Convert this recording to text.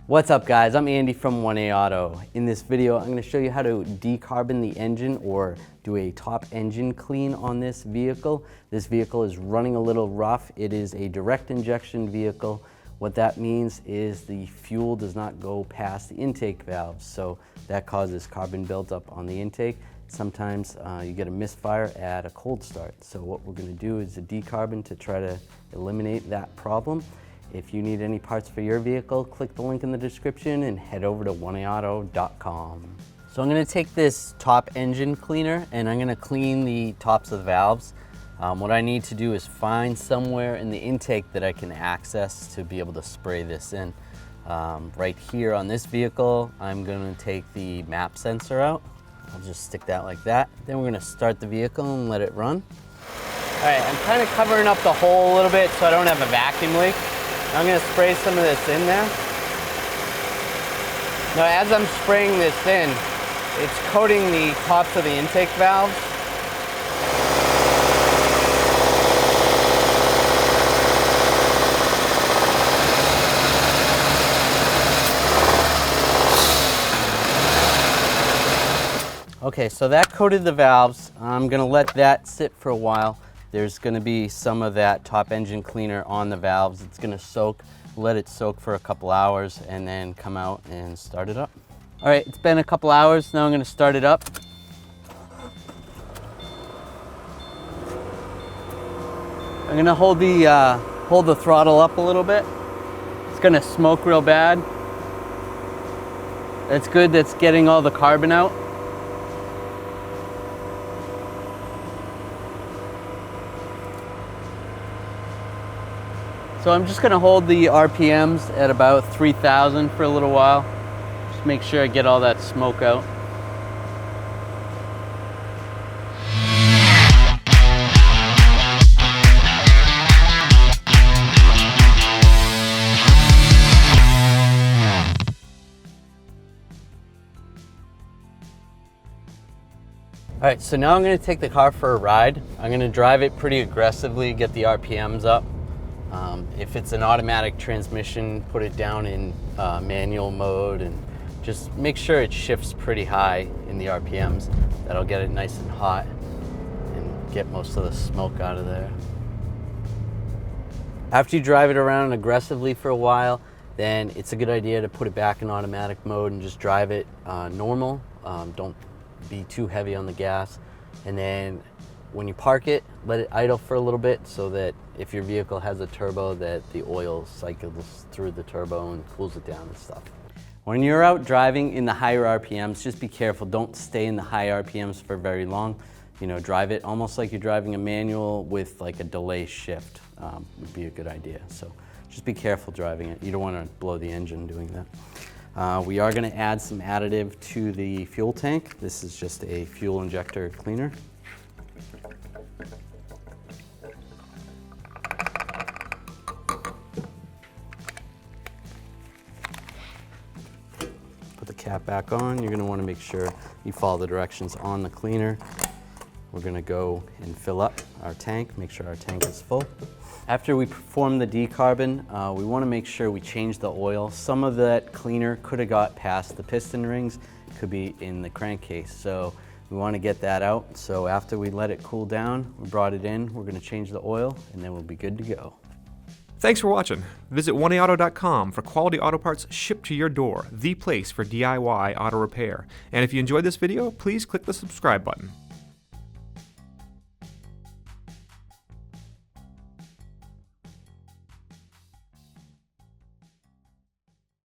What's up guys, I'm Andy from 1A Auto. In this video, I'm going to show you how to decarbon the engine or do a top engine clean on this vehicle. This vehicle is running a little rough. It is a direct injection vehicle. What that means is the fuel does not go past the intake valves, so that causes carbon buildup on the intake. Sometimes you get a misfire at a cold start. So what we're going to do is a decarbon to try to eliminate that problem. If you need any parts for your vehicle, click the link in the description and head over to 1aauto.com. So I'm going to take this top engine cleaner and I'm going to clean the tops of the valves. What I need to do is find somewhere in the intake that I can access to be able to spray this in. Right here on this vehicle, I'm going to take the map sensor out. I'll just stick that like that. Then we're going to start the vehicle and let it run. All right, I'm kind of covering up the hole a little bit so I don't have a vacuum leak. I'm going to spray some of this in there. Now as I'm spraying this in, it's coating the tops of the intake valves. Okay, so that coated the valves. I'm going to let that sit for a while. There's going to be some of that top engine cleaner on the valves. It's going to soak, let it soak for a couple hours and then come out and start it up. All right, it's been a couple hours. Now I'm going to start it up. I'm going to hold the throttle up a little bit. It's going to smoke real bad. That's good. That's getting all the carbon out. So I'm just going to hold the RPMs at about 3,000 for a little while. Just make sure I get all that smoke out. All right, so now I'm going to take the car for a ride. I'm going to drive it pretty aggressively, get the RPMs up. If it's an automatic transmission, put it down in manual mode and just make sure it shifts pretty high in the RPMs. That'll get it nice and hot and get most of the smoke out of there. After you drive it around aggressively for a while, then it's a good idea to put it back in automatic mode and just drive it normal. Don't be too heavy on the gas. And then when you park it, let it idle for a little bit so that if your vehicle has a turbo, that the oil cycles through the turbo and cools it down and stuff. When you're out driving in the higher RPMs, just be careful. Don't stay in the high RPMs for very long. You know, drive it almost like you're driving a manual with like a delay shift would be a good idea. So just be careful driving it. You don't want to blow the engine doing that. We are going to add some additive to the fuel tank. This is just a fuel injector cleaner. Put the cap back on. You're going to want to make sure you follow the directions on the cleaner. We're going to go and fill up our tank, make sure our tank is full. After we perform the decarbon, we want to make sure we change the oil. Some of that cleaner could have got past the piston rings, could be in the crankcase. So we want to get that out. So after we let it cool down, we brought it in, we're going to change the oil and then we'll be good to go. Thanks for watching. Visit 1aauto.com for quality auto parts shipped to your door, the place for DIY auto repair. And if you enjoyed this video, please click the subscribe button.